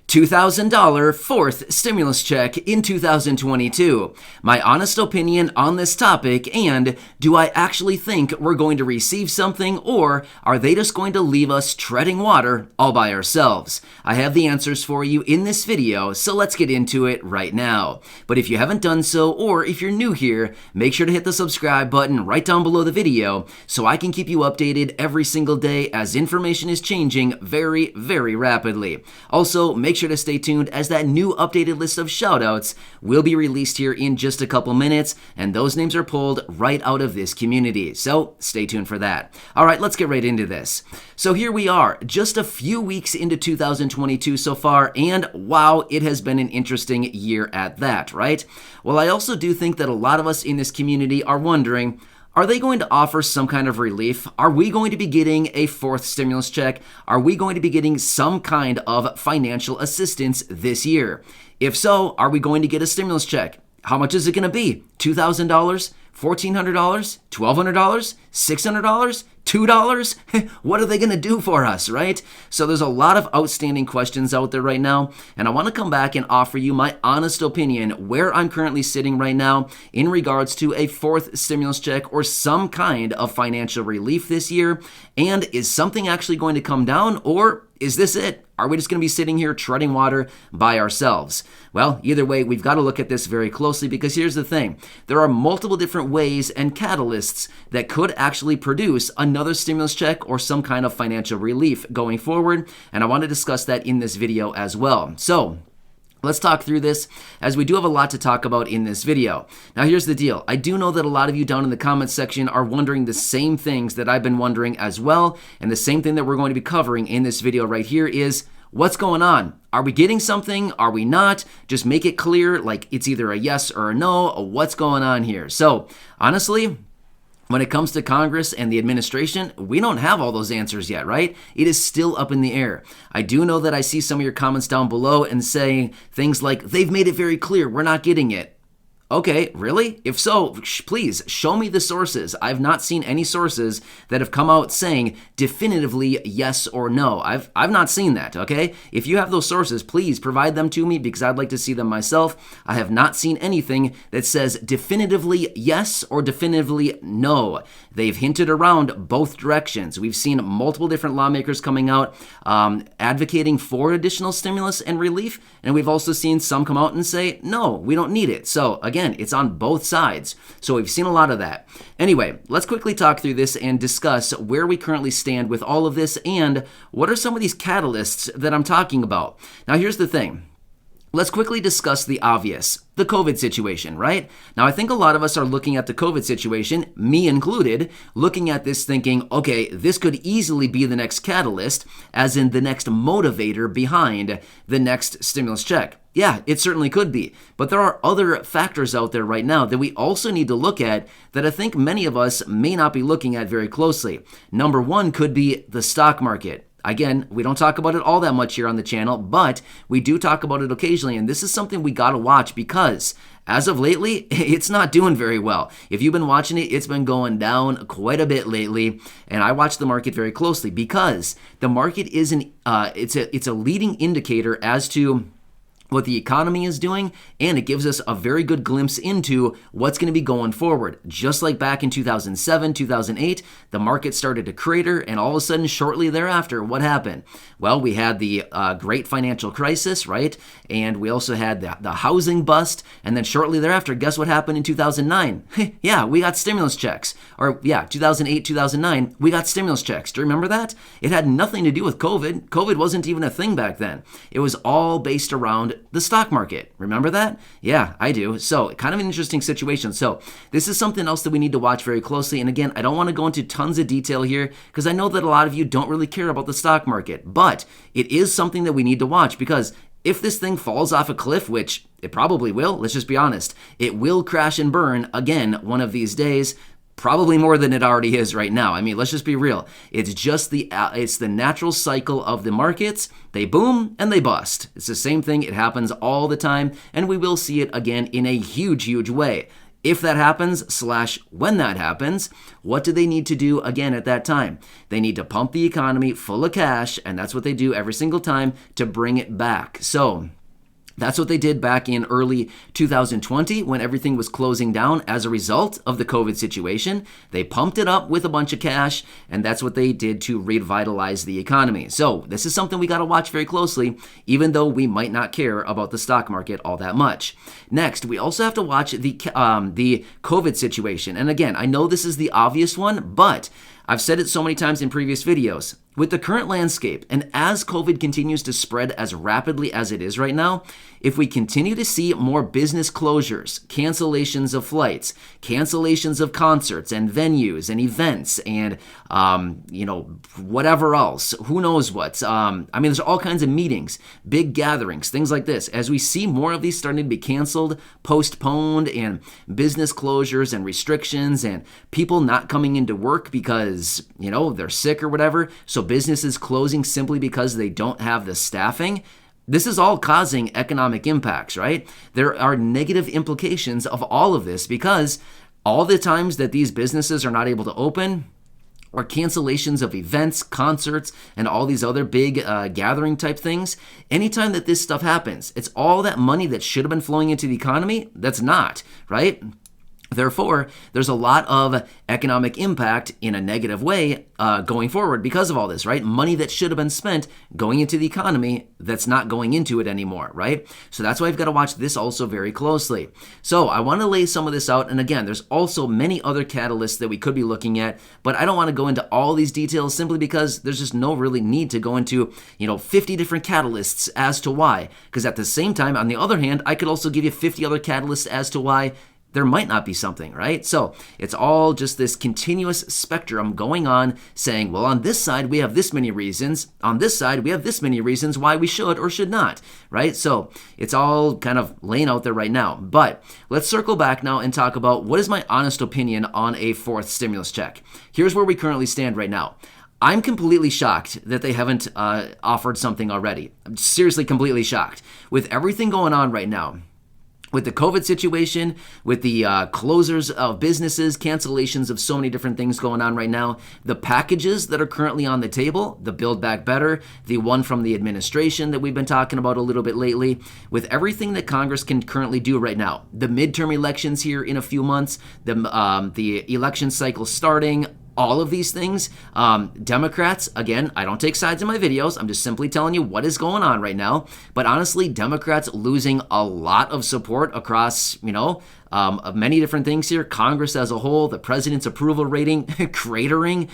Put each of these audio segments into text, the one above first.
$2,000 fourth stimulus check in 2022. My honest opinion on this topic, and do I actually think we're going to receive something, or are they just going to leave us treading water all by ourselves? I have the answers for you in this video, so let's get into it right now. But if you haven't done so, or if you're new here, make sure to hit the subscribe button right down below the video so I can keep you updated every single day as information is changing very, very rapidly. Also, make sure to stay tuned as that new updated list of shoutouts will be released here in just a couple minutes, and those names are pulled right out of this community, so stay tuned for that. All right, let's get right into this. So here we are, just a few weeks into 2022 so far, and wow, it has been an interesting year at that, right? Well, I also do think that a lot of us in this community are wondering, are they going to offer some kind of relief? Are we going to be getting a fourth stimulus check? Are we going to be getting some kind of financial assistance this year? If so, are we going to get a stimulus check? How much is it going to be? $2,000? $1,400? $1,200? $600? $2? What are they going to do for us, right? So there's a lot of outstanding questions out there right now, and I want to come back and offer you my honest opinion where I'm currently sitting right now in regards to a fourth stimulus check or some kind of financial relief this year. And is something actually going to come down, or is this it? Are we just going to be sitting here treading water by ourselves? Well, either way, we've got to look at this very closely, because here's the thing. There are multiple different ways and catalysts that could actually produce another stimulus check or some kind of financial relief going forward, and I want to discuss that in this video as well. So let's talk through this, as we do have a lot to talk about in this video. Now, here's the deal. I do know that a lot of you down in the comments section are wondering the same things that I've been wondering as well, and the same thing that we're going to be covering in this video right here is, what's going on? Are we getting something? Are we not? Just make it clear, like it's either a yes or a no. What's going on here? So, honestly, when it comes to Congress and the administration, we don't have all those answers yet, right? It is still up in the air. I do know that I see some of your comments down below and saying things like, they've made it very clear, we're not getting it. Okay, really? If so, please show me the sources. I've not seen any sources that have come out saying definitively yes or no. I've not seen that, okay? If you have those sources, please provide them to me, because I'd like to see them myself. I have not seen anything that says definitively yes or definitively no. They've hinted around both directions. We've seen multiple different lawmakers coming out advocating for additional stimulus and relief, and we've also seen some come out and say, no, we don't need it. So again, it's on both sides. So we've seen a lot of that. Anyway, let's quickly talk through this and discuss where we currently stand with all of this and what are some of these catalysts that I'm talking about. Now, here's the thing. Let's quickly discuss the obvious, the COVID situation, right? Now, I think a lot of us are looking at the COVID situation, me included, looking at this thinking, okay, this could easily be the next catalyst, as in the next motivator behind the next stimulus check. Yeah, it certainly could be. But there are other factors out there right now that we also need to look at that I think many of us may not be looking at very closely. Number one could be the stock market. Again, we don't talk about it all that much here on the channel, but we do talk about it occasionally, and this is something we got to watch because as of lately, it's not doing very well. If you've been watching it, it's been going down quite a bit lately, and I watch the market very closely because the market is it's a leading indicator as to what the economy is doing, and it gives us a very good glimpse into what's going to be going forward. Just like back in 2007, 2008, the market started to crater, and all of a sudden, shortly thereafter, what happened? Well, we had the great financial crisis, right? And we also had the housing bust, and then shortly thereafter, guess what happened in 2009? Yeah, we got stimulus checks. Or yeah, 2008, 2009, we got stimulus checks. Do you remember that? It had nothing to do with COVID. COVID wasn't even a thing back then. It was all based around the stock market. Remember that? Yeah, I do. So kind of an interesting situation. So this is something else that we need to watch very closely. And again, I don't want to go into tons of detail here because I know that a lot of you don't really care about the stock market, but it is something that we need to watch because if this thing falls off a cliff, which it probably will, let's just be honest, it will crash and burn again one of these days. Probably more than it already is right now. I mean, let's just be real. It's just it's the natural cycle of the markets. They boom and they bust. It's the same thing. It happens all the time, and we will see it again in a huge, huge way. If that happens, slash when that happens, what do they need to do again at that time? They need to pump the economy full of cash, and that's what they do every single time to bring it back. So that's what they did back in early 2020 when everything was closing down as a result of the COVID situation. They pumped it up with a bunch of cash, and that's what they did to revitalize the economy. So this is something we got to watch very closely, even though we might not care about the stock market all that much. Next, we also have to watch the COVID situation. And again, I know this is the obvious one, but I've said it so many times in previous videos. With the current landscape, and as COVID continues to spread as rapidly as it is right now, if we continue to see more business closures, cancellations of flights, cancellations of concerts and venues and events and, whatever else, who knows what. There's all kinds of meetings, big gatherings, things like this. As we see more of these starting to be canceled, postponed, and business closures and restrictions and people not coming into work because, they're sick or whatever, so businesses closing simply because they don't have the staffing, this is all causing economic impacts, right? There are negative implications of all of this because all the times that these businesses are not able to open, or cancellations of events, concerts, and all these other big gathering type things, anytime that this stuff happens, it's all that money that should have been flowing into the economy that's not, right? Therefore, there's a lot of economic impact in a negative way going forward because of all this, right? Money that should have been spent going into the economy that's not going into it anymore, right? So that's why I've got to watch this also very closely. So I want to lay some of this out. And again, there's also many other catalysts that we could be looking at, but I don't want to go into all these details simply because there's just no really need to go into, 50 different catalysts as to why. Because at the same time, on the other hand, I could also give you 50 other catalysts as to why there might not be something, right? So it's all just this continuous spectrum going on saying, well, on this side, we have this many reasons. On this side, we have this many reasons why we should or should not, right? So it's all kind of laying out there right now. But let's circle back now and talk about what is my honest opinion on a fourth stimulus check. Here's where we currently stand right now. I'm completely shocked that they haven't offered something already. I'm seriously completely shocked. With everything going on right now, with the COVID situation, with the closures of businesses, cancellations of so many different things going on right now, the packages that are currently on the table, the Build Back Better, the one from the administration that we've been talking about a little bit lately, with everything that Congress can currently do right now, the midterm elections here in a few months, the election cycle starting, all of these things, Democrats, again, I don't take sides in my videos. I'm just simply telling you what is going on right now. But honestly, Democrats losing a lot of support across, of many different things here. Congress as a whole, the president's approval rating cratering.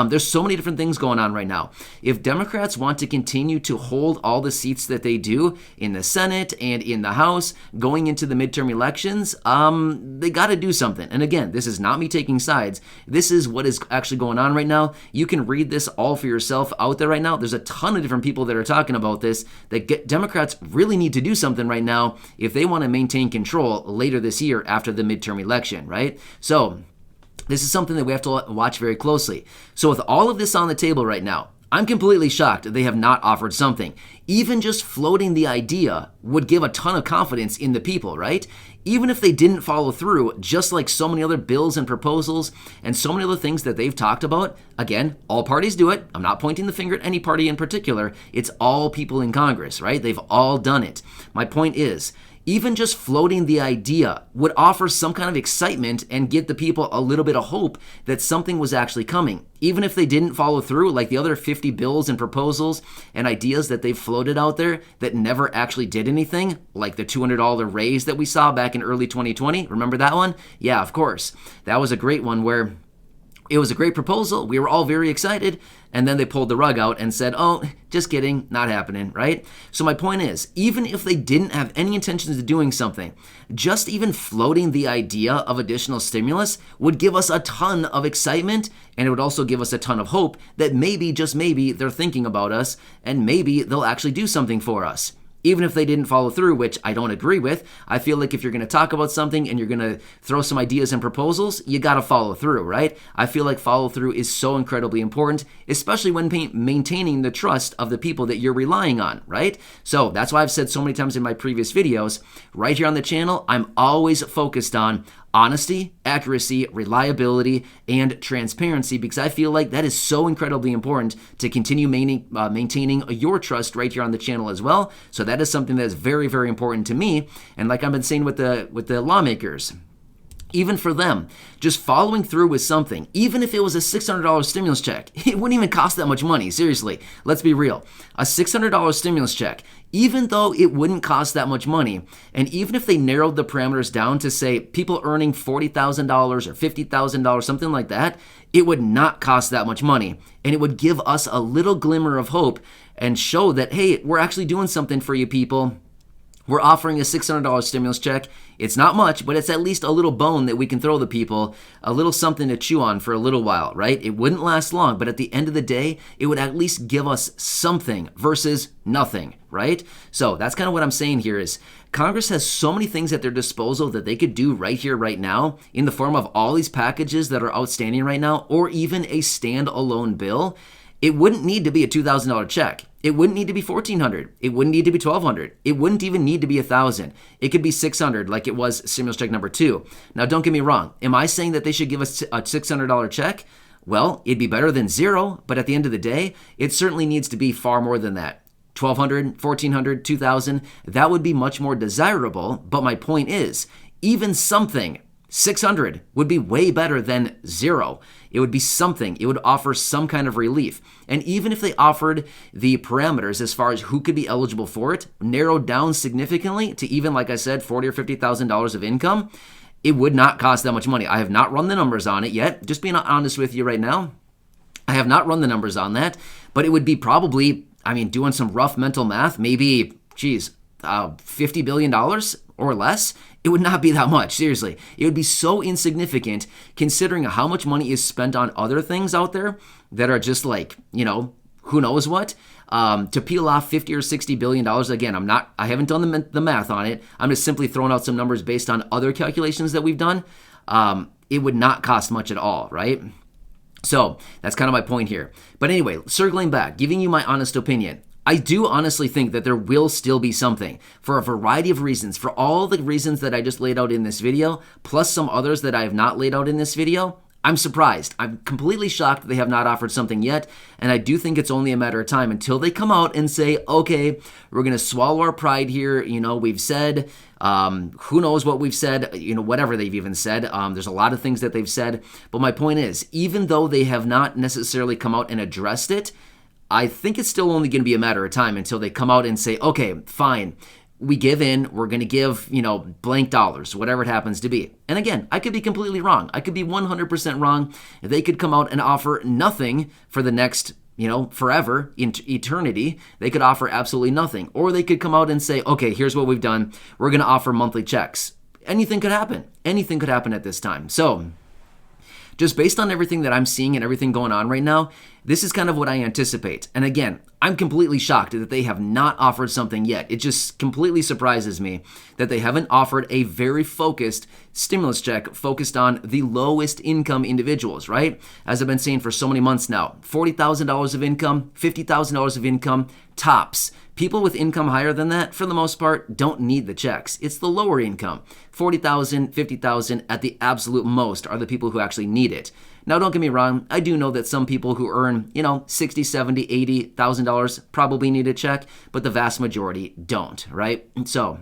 There's so many different things going on right now. If Democrats want to continue to hold all the seats that they do in the Senate and in the House going into the midterm elections, they got to do something. And again, this is not me taking sides. This is what is actually going on right now. You can read this all for yourself out there right now. There's a ton of different people that are talking about this, that Democrats really need to do something right now if they want to maintain control later this year after the midterm election, right? So this is something that we have to watch very closely. So with all of this on the table right now, I'm completely shocked that they have not offered something. Even just floating the idea would give a ton of confidence in the people, right? Even if they didn't follow through, just like so many other bills and proposals and so many other things that they've talked about, again, all parties do it. I'm not pointing the finger at any party in particular. It's all people in Congress, right? They've all done it. My point is, even just floating the idea would offer some kind of excitement and get the people a little bit of hope that something was actually coming. Even if they didn't follow through, like the other 50 bills and proposals and ideas that they've floated out there that never actually did anything, like the $200 raise that we saw back in early 2020. Remember that one? Yeah, of course. That was a great one where it was a great proposal. We were all very excited. And then they pulled the rug out and said, oh, just kidding, not happening, right? So my point is, even if they didn't have any intentions of doing something, just even floating the idea of additional stimulus would give us a ton of excitement, and it would also give us a ton of hope that maybe, just maybe, they're thinking about us, and maybe they'll actually do something for us. Even if they didn't follow through, which I don't agree with. I feel like if you're going to talk about something and you're going to throw some ideas and proposals, you got to follow through, right? I feel like follow through is so incredibly important, especially when maintaining the trust of the people that you're relying on, right? So that's why I've said so many times in my previous videos, right here on the channel, I'm always focused on honesty, accuracy, reliability, and transparency, because I feel like that is so incredibly important to continue maintaining your trust right here on the channel as well. So that is something that is very, very important to me. And like I've been saying with the lawmakers, even for them, just following through with something, even if it was a $600 stimulus check, it wouldn't even cost that much money. Seriously, let's be real. A $600 stimulus check, even though it wouldn't cost that much money, and even if they narrowed the parameters down to say people earning $40,000 or $50,000, something like that, it would not cost that much money. And it would give us a little glimmer of hope and show that, hey, we're actually doing something for you people. We're offering a $600 stimulus check. It's not much, but it's at least a little bone that we can throw the people, a little something to chew on for a little while, right? It wouldn't last long, but at the end of the day, it would at least give us something versus nothing, right? So that's kind of what I'm saying here is Congress has so many things at their disposal that they could do right here, right now, in the form of all these packages that are outstanding right now, or even a standalone bill. It wouldn't need to be a $2,000 check. It wouldn't need to be $1,400. It wouldn't need to be $1,200. It wouldn't even need to be $1,000. It could be $600 like it was stimulus check number 2. Now, don't get me wrong. Am I saying that they should give us a $600 check? Well, it'd be better than zero, but at the end of the day, it certainly needs to be far more than that. $1,200, $1,400, $2,000, that would be much more desirable, but my point is, even something, $600 would be way better than zero. It would be something. It would offer some kind of relief. And even if they offered the parameters as far as who could be eligible for it, narrowed down significantly to even, like I said, $40,000 or $50,000 of income, it would not cost that much money. I have not run the numbers on it yet. Just being honest with you right now, I have not run the numbers on that, but it would be probably, doing some rough mental math, maybe, $50 billion or less. It would not be that much, seriously. It would be so insignificant considering how much money is spent on other things out there that are just like, who knows what. To peel off $50 or $60 billion, again, I haven't done the math on it. I'm just simply throwing out some numbers based on other calculations that we've done. It would not cost much at all, right? So that's kind of my point here. But anyway, circling back, giving you my honest opinion. I do honestly think that there will still be something for a variety of reasons, for all the reasons that I just laid out in this video, plus some others that I have not laid out in this video. I'm surprised. I'm completely shocked that they have not offered something yet, and I do think it's only a matter of time until they come out and say, okay, we're going to swallow our pride here. We've said, who knows what we've said, whatever they've even said. There's a lot of things that they've said, but my point is, even though they have not necessarily come out and addressed it, I think it's still only going to be a matter of time until they come out and say, okay, fine, we give in, we're going to give, blank dollars, whatever it happens to be. And again, I could be completely wrong. I could be 100% wrong. They could come out and offer nothing for the next, forever, in eternity. They could offer absolutely nothing. Or they could come out and say, okay, here's what we've done. We're going to offer monthly checks. Anything could happen. Anything could happen at this time. So just based on everything that I'm seeing and everything going on right now, this is kind of what I anticipate. And again, I'm completely shocked that they have not offered something yet. It just completely surprises me that they haven't offered a very focused stimulus check focused on the lowest income individuals, right? As I've been saying for so many months now, $40,000 of income, $50,000 of income, tops. People with income higher than that, for the most part, don't need the checks. It's the lower income. $40,000, $50,000 at the absolute most are the people who actually need it. Now, don't get me wrong. I do know that some people who earn, $60,000, $70,000, $80,000 probably need a check, but the vast majority don't, right? So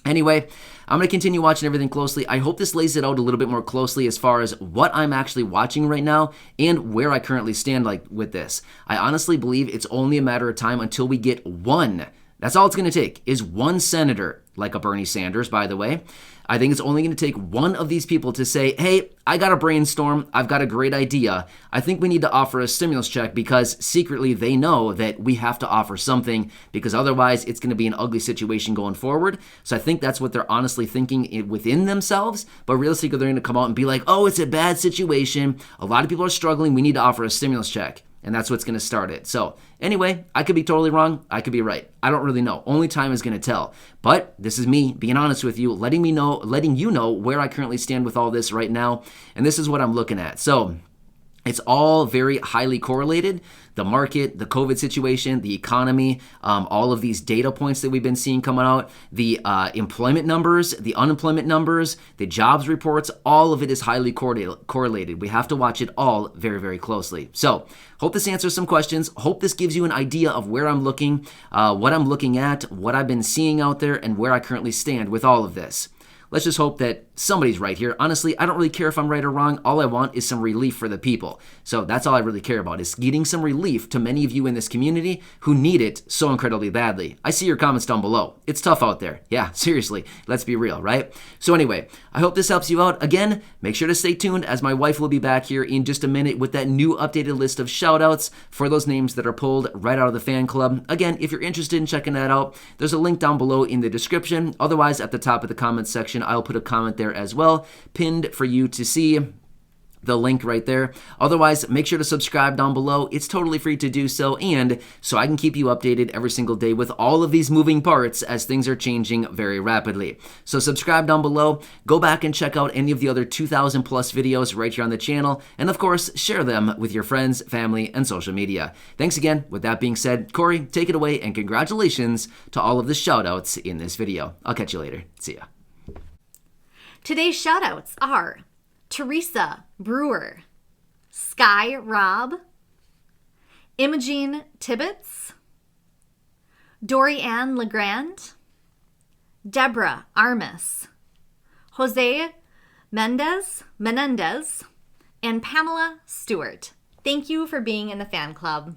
anyway, I'm going to continue watching everything closely. I hope this lays it out a little bit more closely as far as what I'm actually watching right now and where I currently stand with this. I honestly believe it's only a matter of time until we get one. That's all it's going to take is one senator, like a Bernie Sanders, by the way. I think it's only going to take one of these people to say, hey, I got a brainstorm. I've got a great idea. I think we need to offer a stimulus check because secretly they know that we have to offer something because otherwise it's going to be an ugly situation going forward. So I think that's what they're honestly thinking within themselves. But realistically, they're going to come out and be like, oh, it's a bad situation. A lot of people are struggling. We need to offer a stimulus check. And that's what's going to start it. So anyway, I could be totally wrong. I could be right. I don't really know. Only time is going to tell. But this is me being honest with you, letting you know where I currently stand with all this right now. And this is what I'm looking at. So it's all very highly correlated. the market, the COVID situation, the economy, all of these data points that we've been seeing coming out, the employment numbers, the unemployment numbers, the jobs reports, all of it is highly correlated. We have to watch it all very, very closely. So hope this answers some questions. Hope this gives you an idea of where I'm looking, what I'm looking at, what I've been seeing out there, and where I currently stand with all of this. Let's just hope that somebody's right here. Honestly, I don't really care if I'm right or wrong. All I want is some relief for the people. So that's all I really care about, is getting some relief to many of you in this community who need it so incredibly badly. I see your comments down below. It's tough out there. Yeah, seriously. Let's be real, right? So anyway, I hope this helps you out. Again, make sure to stay tuned, as my wife will be back here in just a minute with that new updated list of shout-outs for those names that are pulled right out of the fan club. Again, if you're interested in checking that out, there's a link down below in the description. Otherwise, at the top of the comments section, I'll put a comment there as well, pinned for you to see. The link right there. Otherwise, make sure to subscribe down below. It's totally free to do so, and so I can keep you updated every single day with all of these moving parts as things are changing very rapidly. So subscribe down below. Go back and check out any of the other 2,000 plus videos right here on the channel, and of course, share them with your friends, family, and social media. Thanks again. With that being said, Corey, take it away, and congratulations to all of the shout-outs in this video. I'll catch you later. See ya. Today's shout-outs are Teresa Brewer, Sky Robb, Imogene Tibbetts, Dorianne Legrand, Deborah Armis, Jose Menendez, and Pamela Stewart. Thank you for being in the fan club.